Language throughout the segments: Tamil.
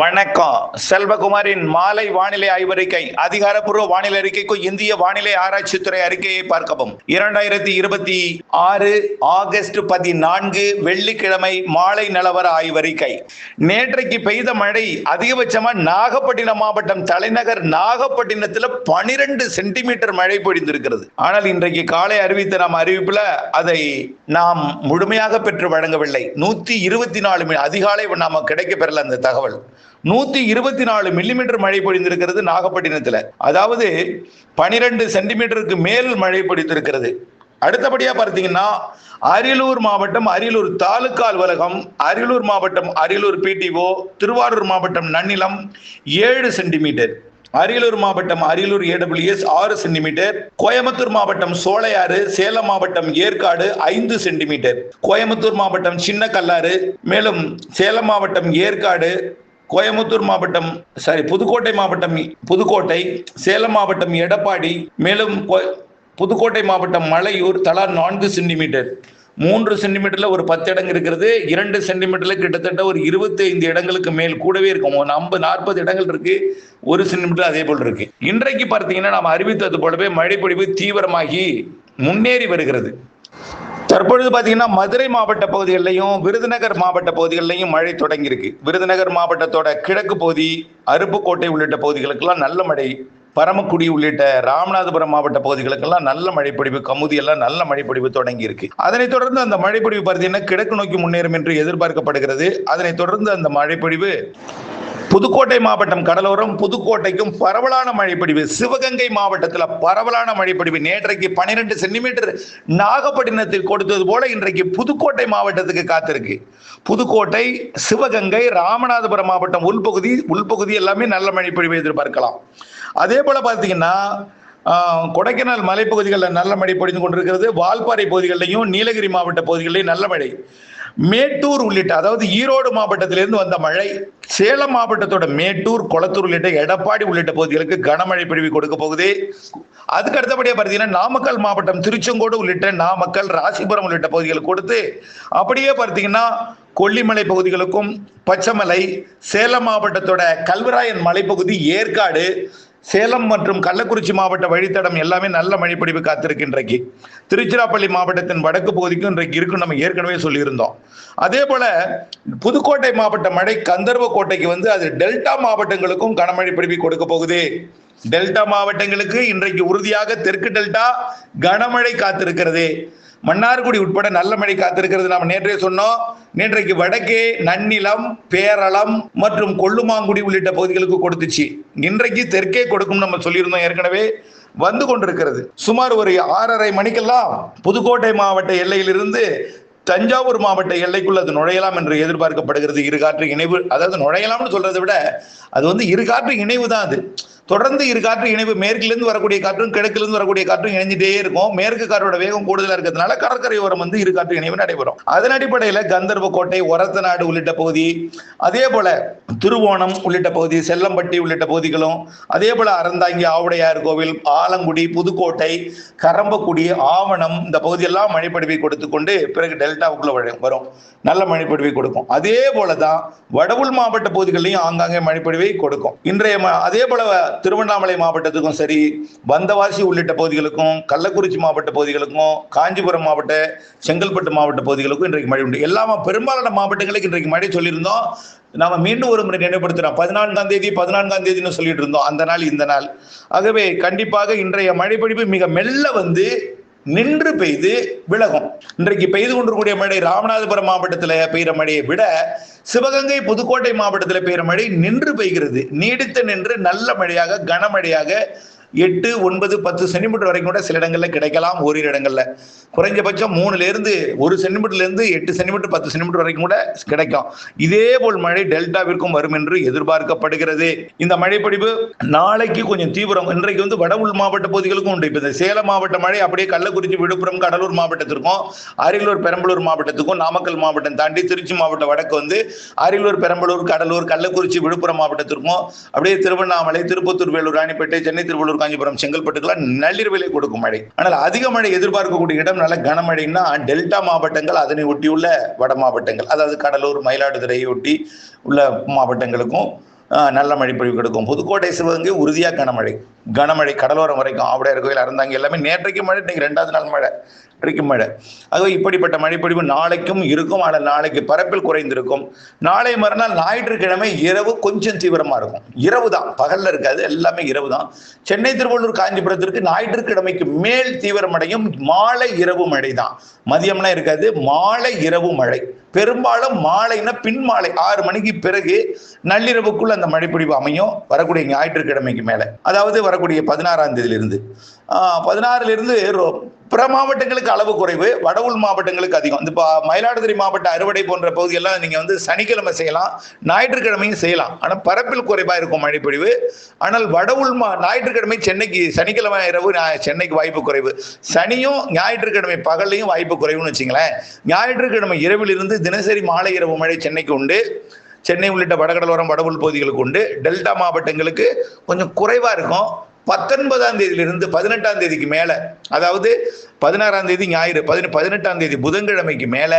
வணக்கம். செல்வகுமாரின் மாலை வானிலை ஆய்வறிக்கை. அதிகாரப்பூர்வ வானிலை அறிக்கைக்கு இந்திய வானிலை ஆராய்ச்சித்துறை அறிக்கையை பார்க்கவும். 2026 ஆகஸ்ட் 14 வெள்ளிக்கிழமை மாலை நிலவர ஆய்வறிக்கை. நேற்றைக்கு பெய்த மழை அதிகபட்சமா நாகப்பட்டினம் மாவட்டம் தலைநகர் நாகப்பட்டினத்தில் 12 சென்டிமீட்டர் மழை பொழிந்திருக்கிறது. ஆனால் இன்றைக்கு காலை அறிவித்த நாம் அறிவிப்புல அதை நாம் முழுமையாக பெற்று வழங்கவில்லை. 124 அதிகாலை நாம கிடைக்க பெறல அந்த தகவல். 124 மில்லிமீட்டர் மழை பொழிந்திருக்கிறது நாகப்பட்டினத்தில். அதாவது 12 சென்டிமீட்டருக்கு மேல் மழை பொழிந்திருக்கிறது. அடுத்தபடியா பார்த்தீங்கன்னா அரியலூர் மாவட்டம் அரியலூர் தாலுகா அலுவலகம், அரியலூர் மாவட்டம் அரியலூர் பிடிஓ, திருவாரூர் மாவட்டம் நன்னிலம் 7 சென்டிமீட்டர், அரியலூர் மாவட்டம் அரியலூர் ஏடபிள்யூஎஸ் 6 சென்டிமீட்டர், கோயம்புத்தூர் மாவட்டம் சோலையாறு, சேலம் மாவட்டம் ஏற்காடு 5 சென்டிமீட்டர், கோயம்புத்தூர் மாவட்டம் சின்ன கல்லாறு, மேலும் சேலம் மாவட்டம் ஏற்காடு, கோயம்புத்தூர் மாவட்டம் புதுக்கோட்டை மாவட்டம் புதுக்கோட்டை, சேலம் மாவட்டம் எடப்பாடி, மேலும் புதுக்கோட்டை மாவட்டம் மலையூர் தலா 4 சென்டிமீட்டர். 3 சென்டிமீட்டர்ல ஒரு 10 இடங்கள் இருக்கிறது. 2 சென்டிமீட்டர்ல கிட்டத்தட்ட ஒரு 25 இடங்களுக்கு மேல் கூடவே இருக்கும். 40 இடங்கள் இருக்கு. 1 சென்டிமீட்டர் அதே போல் இருக்கு. இன்றைக்கு பார்த்தீங்கன்னா நாம் அறிவித்தது போலவே மழைப்பொழிவு தீவிரமாகி முன்னேறி வருகிறது. தற்பொழுது பார்த்தீங்கன்னா மதுரை மாவட்ட பகுதிகளிலையும் விருதுநகர் மாவட்ட பகுதிகளிலையும் மழை தொடங்கி இருக்கு. விருதுநகர் மாவட்டத்தோட கிழக்கு பகுதி, அருப்புக்கோட்டை உள்ளிட்ட பகுதிகளுக்கெல்லாம் நல்ல மழை, பரமக்குடி உள்ளிட்ட ராமநாதபுரம் மாவட்ட பகுதிகளுக்கெல்லாம் நல்ல மழைப்பொழிவு, கமுதி எல்லாம் நல்ல மழைப்பொழிவு தொடங்கி இருக்கு. அதனைத் தொடர்ந்து அந்த மழைப்பொழிவு பார்த்தீங்கன்னா கிழக்கு நோக்கி முன்னேறும் என்று எதிர்பார்க்கப்படுகிறது. அதனைத் தொடர்ந்து அந்த மழைப்பொழிவு புதுக்கோட்டை மாவட்டம் கடலோரம், புதுக்கோட்டைக்கும் பரவலான மழைப்பொழிவு, சிவகங்கை மாவட்டத்தில் பரவலான மழைப்பொழிவு. நேற்றைக்கு 12 சென்டிமீட்டர் நாகப்பட்டினத்தில் கொடுத்தது போல இன்றைக்கு புதுக்கோட்டை மாவட்டத்துக்கு காத்திருக்கு. புதுக்கோட்டை, சிவகங்கை, ராமநாதபுரம் மாவட்டம் உள்பகுதி எல்லாமே நல்ல மழைப்பொழிவை எதிர்பார்க்கலாம். அதே போல பார்த்தீங்கன்னா கொடைக்கானல் மலைப்பகுதிகளில் நல்ல மழை பொழிந்து கொண்டிருக்கிறது. வால்பாறை பகுதிகளிலையும் நீலகிரி மாவட்ட பகுதிகளிலையும் நல்ல மழை. மேட்டூர் உள்ளிட்ட, அதாவது ஈரோடு மாவட்டத்திலிருந்து வந்த மழை சேலம் மாவட்டத்தோட மேட்டூர், கொளத்தூர் உள்ளிட்ட எடப்பாடி உள்ளிட்ட பகுதிகளுக்கு கனமழை பொழிவு கொடுக்க போகுது. அதுக்கு அடுத்தபடியா பார்த்தீங்கன்னா நாமக்கல் மாவட்டம் திருச்செங்கோடு உள்ளிட்ட நாமக்கல், ராசிபுரம் உள்ளிட்ட பகுதிகளுக்கு கொடுத்து, அப்படியே பார்த்தீங்கன்னா கொல்லிமலை பகுதிகளுக்கும், பச்சைமலை, சேலம் மாவட்டத்தோட கல்வராயன் மலைப்பகுதி, ஏற்காடு, சேலம் மற்றும் கள்ளக்குறிச்சி மாவட்ட வழித்தடம் எல்லாமே நல்ல மழைப்பொழிவு காத்திருக்கு. இன்றைக்கு திருச்சிராப்பள்ளி மாவட்டத்தின் வடக்கு பகுதிக்கும் இன்றைக்கு இருக்கு, நம்ம ஏற்கனவே சொல்லியிருந்தோம். அதே போல புதுக்கோட்டை மாவட்ட மழை கந்தர்வ கோட்டைக்கு அது டெல்டா மாவட்டங்களுக்கும் கனமழை பொழிவு கொடுக்க போகுது. டெல்டா மாவட்டங்களுக்கு இன்றைக்கு உறுதியாக தெற்கு டெல்டா கனமழை காத்திருக்கிறது. மன்னார்குடி உட்பட நல்ல மழை காத்திருக்கிறது. நாம் நேற்றே சொன்னோம். நேற்றைக்கு வடக்கே நன்னிலம், பேரளம் மற்றும் கொள்ளுமாங்குடி உள்ளிட்ட பகுதிகளுக்கு கொடுத்துச்சு. இன்றைக்கு தெற்கே கொடுக்கும் நம்ம சொல்லியிருந்தோம் ஏற்கனவே, வந்து கொண்டிருக்கிறது. சுமார் ஒரு 6:30 மணிக்கெல்லாம் புதுக்கோட்டை மாவட்ட எல்லையிலிருந்து தஞ்சாவூர் மாவட்ட எல்லைக்குள் அது நுழையலாம் என்று எதிர்பார்க்கப்படுகிறது. இருகாற்று இணைவு, அதாவது நுழையலாம்னு சொல்றதை விட அது இருகாற்று இணைவு தான். அது தொடர்ந்து இருகாற்று இணைவு, மேற்கிலிருந்து வரக்கூடிய காற்றும் கிழக்கிலிருந்து வரக்கூடிய காற்றும் இணைஞ்சிட்டே இருக்கும். மேற்கு காற்றோட வேகம் கூடுதலா இருக்கிறதுனால கடற்கரையோரம் இருகாற்று இணைவு நடைபெறும். அதன் அடிப்படையில் கந்தர்வக்கோட்டை, ஒரத்தநாடு உள்ளிட்ட பகுதி, அதே போல திருவோணம் உள்ளிட்ட பகுதி, செல்லம்பட்டி உள்ளிட்ட பகுதிகளும், அதே போல அறந்தாங்கி, ஆவுடையார் கோவில், ஆலங்குடி, புதுக்கோட்டை, கரம்பக்குடி, ஆவணம் இந்த பகுதியெல்லாம் மழைப்பொழிவை கொடுத்து கொண்டு பிறகு டெல்டாவுக்குள்ள வரும். நல்ல மழைப்பொழிவை கொடுக்கும். அதே போலதான் வடவுள் மாவட்ட பகுதிகளிலையும் ஆங்காங்கே மழைப்பொழிவை கொடுக்கும். அதே போல திருவண்ணாமலை மாவட்டத்துக்கும் சரி, வந்தவாசி உள்ளிட்ட பகுதிகளுக்கும், கள்ளக்குறிச்சி மாவட்ட பகுதிகளுக்கும், காஞ்சிபுரம் மாவட்ட, செங்கல்பட்டு மாவட்ட பகுதிகளுக்கும் இன்றைக்கு மழை உண்டு. எல்லாமே பெரும்பாலான மாவட்டங்களுக்கு இன்றைக்கு மழை சொல்லியிருந்தோம். நாம மீண்டும் ஒரு முறை நினைவுபடுத்துறோம். 14ஆம் தேதினு சொல்லிட்டு இருந்தோம். அந்த நாள் இந்த நாள். ஆகவே கண்டிப்பாக இன்றைய மழைப்பொழிவு மிக மெல்ல நின்று பெய்து விலகும். இன்றைக்கு பெய்து கொண்டிருக்கூடிய மழை ராமநாதபுரம் மாவட்டத்தில் பெய்கிற மழையை விட சிவகங்கை, புதுக்கோட்டை மாவட்டத்தில் பெய்கிற மழை நின்று பெய்கிறது. நீடித்து நின்று நல்ல மழையாக, கனமழையாக 8, 9, 10 சென்டிமீட்டர் வரைக்கும் கூட சில இடங்கள்ல கிடைக்கலாம். ஓரிரு இடங்கள்ல குறைஞ்சபட்சம் 1 சென்டிமீட்டர்ல இருந்து 8 சென்டிமீட்டர், 10 சென்டிமீட்டர் வரைக்கும் கூட கிடைக்கும். இதே போல் மழை டெல்டாவிற்கும் வரும் என்று எதிர்பார்க்கப்படுகிறது. இந்த மழைப்பொழிவு நாளைக்கு கொஞ்சம் தீவிரம். இன்றைக்கு வட உள் மாவட்ட பகுதிகளுக்கும் உண்டு. இப்ப இந்த சேலம் மாவட்ட மழை அப்படியே கள்ளக்குறிச்சி, விழுப்புரம், கடலூர் மாவட்டத்திற்கும், அரியலூர், பெரம்பலூர் மாவட்டத்துக்கும், நாமக்கல் மாவட்டம் தாண்டி திருச்சி மாவட்ட வடக்கு அரியலூர், பெரம்பலூர், கடலூர், கள்ளக்குறிச்சி, விழுப்புரம் மாவட்டத்திற்கும், அப்படியே திருவண்ணாமலை, திருப்பத்தூர், வேலூர், ராணிப்பேட்டை, சென்னை, திருவள்ளூர், காஞ்சிபுரம், செங்கல்பட்டுக்கெல்லாம் நள்ளிரவிலே கொடுக்கும் மழை. ஆனால் அதிக மழை எதிர்பார்க்கக்கூடிய இடம் நல்ல கனமழைன்னா டெல்டா மாவட்டங்கள், அதனை ஒட்டியுள்ள வட மாவட்டங்கள், அதாவது கடலூர், மயிலாடுதுறையை ஒட்டி உள்ள மாவட்டங்களுக்கும், நல்ல மழை பொழிவு கிடைக்கும். புதுக்கோட்டை சிவகங்கை உறுதியாக கனமழை கடலோரம் வரைக்கும் ஆவுடையார் கோயில் அறந்தாங்க எல்லாமே நேற்றைக்கு மழை, இன்னைக்கு 2வது நாள் மழை, இன்றைக்கு மழை. ஆகவே இப்படிப்பட்ட மழைப்பொழிவு நாளைக்கும் இருக்கும். ஆனால் நாளைக்கு பரப்பில் குறைந்திருக்கும். நாளை மறுநாள் ஞாயிற்றுக்கிழமை இரவு கொஞ்சம் தீவிரமா இருக்கும். இரவு தான், பகல்ல இருக்காது, எல்லாமே இரவு தான். சென்னை, திருவள்ளூர், காஞ்சிபுரத்திற்கு ஞாயிற்றுக்கிழமைக்கு மேல் தீவிரமடையும். மாலை இரவு மழை தான், மதியம்லாம் இருக்காது. மாலை இரவு மழை, பெரும்பாலும் மாலைன்னா பின் மாலை 6 மணிக்கு பிறகு நள்ளிரவுக்குள் அந்த மழைப்பொழிவு அமையும். வரக்கூடிய ஞாயிற்றுக்கிழமைக்கு மேல, அதாவது வரக்கூடிய 16ஆம் தேதியிலிருந்து 16லிருந்து பிற மாவட்டங்களுக்கு அளவு குறைவு, வட உள் மாவட்டங்களுக்கு அதிகம். இந்த மயிலாடுதுறை மாவட்ட அறுவடை போன்ற பகுதியெல்லாம் நீங்க சனிக்கிழமை செய்யலாம், ஞாயிற்றுக்கிழமையும் செய்யலாம். ஆனால் பரப்பில் குறைவா இருக்கும் மழைப்பொழிவு. ஆனால் வட உள் ஞாயிற்றுக்கிழமை சென்னைக்கு, சனிக்கிழமை இரவு சென்னைக்கு வாய்ப்பு குறைவு. சனியும் ஞாயிற்றுக்கிழமை பகல்லையும் வாய்ப்பு குறைவுன்னு வச்சுங்களேன். ஞாயிற்றுக்கிழமை இரவிலிருந்து தினசரி மாலை இரவு மழை சென்னைக்கு உண்டு. சென்னை உள்ளிட்ட வடகடலோரம் வட உள் பகுதிகளுக்கு உண்டு. டெல்டா மாவட்டங்களுக்கு கொஞ்சம் குறைவா இருக்கும். 19ஆம் தேதியிலிருந்து 18ஆம் தேதிக்கு மேல, அதாவது 16ஆம் தேதி ஞாயிறு, 18ஆம் தேதி புதன்கிழமைக்கு மேல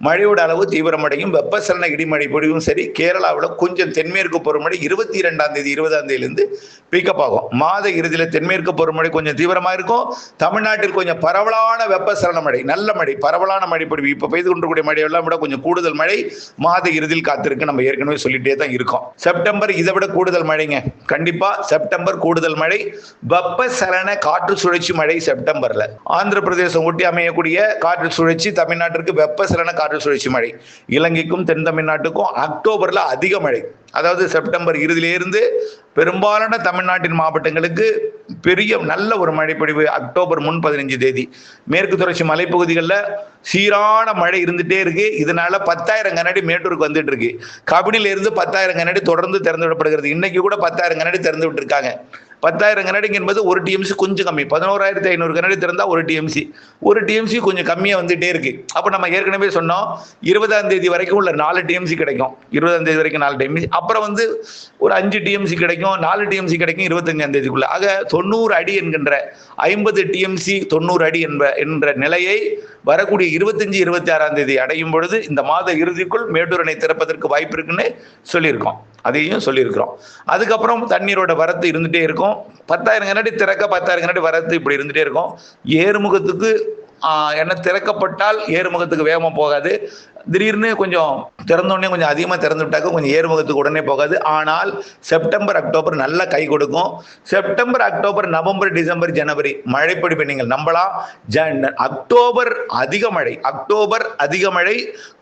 மழையோட அளவு தீவிரமடையும். வெப்பசலன இடிமழை பொழிவும் சரி. கேரளாவில் கொஞ்சம் தென்மேற்கு பருவமழை 22ஆம் தேதி 20ஆம் தேதியிலிருந்து பிக்கப் ஆகும். மாத இறுதியில தென்மேற்கு பருவமழை கொஞ்சம் தீவிரமா இருக்கும். தமிழ்நாட்டில் கொஞ்சம் பரவலான வெப்பசலன மழை, நல்ல மழை, பரவலான மழை பொழிவு, இப்ப பெய்து கொண்டிருக்கூடிய மழையெல்லாம் விட கொஞ்சம் கூடுதல் மழை மாத இறுதியில் காத்திருக்கு. நம்ம ஏற்கனவே சொல்லிட்டே தான் இருக்கோம். செப்டம்பர் இதை விட கூடுதல் மழைங்க, கண்டிப்பா செப்டம்பர் கூடுதல் மழை. வெப்பசலன காற்று சுழற்சி மழை செப்டம்பர்ல. ஆந்திர பிரதேசம் ஒட்டி அமையக்கூடிய காற்று சுழற்சி தமிழ்நாட்டிற்கு வெப்பசலன காற்று சுழற்சி மழை. இலங்கைக்கும் தென் தமிழ்நாட்டுக்கும் அக்டோபர்ல அதிக மழை. அதாவது செப்டம்பர் இறுதியிலிருந்து பெரும்பாலான தமிழ்நாட்டின் மாவட்டங்களுக்கு பெரிய நல்ல ஒரு மழைப்பொழிவு அக்டோபர் 15 தேதி. மேற்கு தொடர்ச்சி மலைப்பகுதிகளில் சீரான மழை இருந்துட்டே இருக்கு. இதனால 10,000 கனஅடி மேட்டூருக்கு வந்துட்டு இருக்கு. கபினில இருந்து 10,000 கனஅடி தொடர்ந்து திறந்து விடப்படுகிறது. இன்னைக்கு கூட 10,000 கனஅடி திறந்து விட்டு இருக்காங்க. 10,000 கனஅடி என்பது ஒரு டிஎம்சி கொஞ்சம் கம்மி. 11,500 கனஅடி திறந்தா ஒரு டிஎம்சி கொஞ்சம் கம்மியா வந்துட்டே இருக்கு. அப்ப நம்ம ஏற்கனவே சொன்னோம் 20ஆம் தேதி வரைக்கும் உள்ள 4 டிஎம்சி கிடைக்கும். 20ஆம் தேதி வரைக்கும் 4 டிஎம்சி, அப்புறம் ஒரு 5 டிஎம்சி கிடைக்கும், 4 டிஎம்சி கிடைக்கும் 25ஆம் தேதிக்குள்ள. ஆக 90 அடி என்கின்ற 50 டிஎம்சி 90 அடி என்ற நிலையை வரக்கூடிய 25, 26ஆம் தேதி அடையும் பொழுது இந்த மாத இறுதிக்குள் மேட்டூர் அணை திறப்பதற்கு வாய்ப்பு இருக்குன்னு சொல்லியிருக்கோம். அதையும் சொல்லியிருக்கிறோம். அதுக்கப்புறம் தண்ணீரோட வரத்து இருந்துட்டே இருக்கும். 10,000 கனஅடி திறக்க, 10,000 கனஅடி வரத்து இப்படி இருந்துட்டே இருக்கும். ஏறுமுகத்துக்கு என்ன திறக்கப்பட்டால் ஏறுமுகத்துக்கு வேகமா போகாது. திடீர்னு கொஞ்சம் திறந்தோடனே கொஞ்சம் அதிகமாக திறந்து விட்டாக்க கொஞ்சம் ஏறுமுகத்துக்கு உடனே போகாது. ஆனால் செப்டம்பர் அக்டோபர் நல்லா கை கொடுக்கும். செப்டம்பர் அக்டோபர் நவம்பர் டிசம்பர் ஜனவரி மழைப்பொழிவை நீங்கள் நம்பலாம். அக்டோபர் அதிக மழை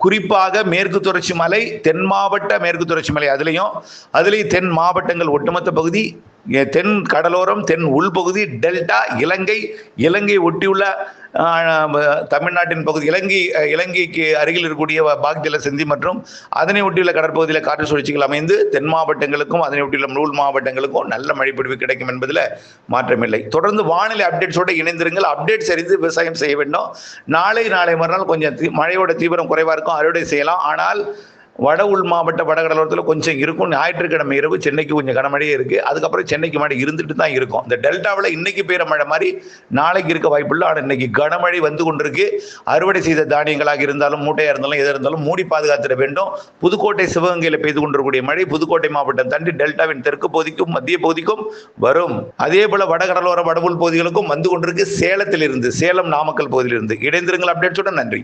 குறிப்பாக மேற்கு தொடர்ச்சி மலை, தென் மாவட்ட மேற்கு தொடர்ச்சி மலை, அதுலேயும் தென் மாவட்டங்கள் ஒட்டுமொத்த பகுதி, தென் கடலோரம், தென் உள்பகுதி, டெல்டா, இலங்கை ஒட்டியுள்ள தமிழ்நாட்டின் பகுதி, இலங்கைக்கு அருகில் இருக்கக்கூடிய பாக்ஜல சிந்தி மற்றும் அதனை ஒட்டியுள்ள கடற்பகுதியில் காற்று சுழற்சிகள் அமைந்து தென் மாவட்டங்களுக்கும் அதனை ஒட்டியுள்ள உள் மாவட்டங்களுக்கும் நல்ல மழைப்பொழிவு கிடைக்கும் என்பதில் மாற்றமில்லை. தொடர்ந்து வானிலை அப்டேட்ஸோடு இணைந்திருங்கள். அப்டேட்ஸ் அறிந்து விவசாயம் செய்ய வேண்டும். நாளை மறுநாள் கொஞ்சம் மழையோட தீவிரம் குறைவா இருக்கும், அறுவடை செய்யலாம். ஆனால் வட உள் மாவட்ட வடகடலோரத்தில் கொஞ்சம் இருக்கும். ஞாயிற்றுக்கிழமை இரவு சென்னைக்கு கொஞ்சம் கனமழையே இருக்கு. அதுக்கப்புறம் சென்னைக்கு மழை இருந்துட்டு தான் இருக்கும். இந்த டெல்டாவில் இன்னைக்கு பெய்கிற மழை மாதிரி நாளைக்கு இருக்க வாய்ப்பு இல்லை. ஆனால் இன்னைக்கு கனமழை வந்து கொண்டிருக்கு. அறுவடை செய்த தானியங்களாக இருந்தாலும் மூட்டையாக இருந்தாலும் எதாக இருந்தாலும் மூடி பாதுகாத்திட வேண்டும். புதுக்கோட்டை சிவகங்கையில் பெய்து கொண்டிருக்கக்கூடிய மழை புதுக்கோட்டை மாவட்டம் தாண்டி டெல்டாவின் தெற்கு பகுதிக்கும் மத்திய பகுதிக்கும் வரும். அதே போல வடகடலோர வடவுள் பகுதிகளுக்கும் வந்து கொண்டிருக்கு. சேலம் நாமக்கல் பகுதியிலிருந்து இணைந்திருங்கள். அப்டேட்ஸுடன் நன்றி.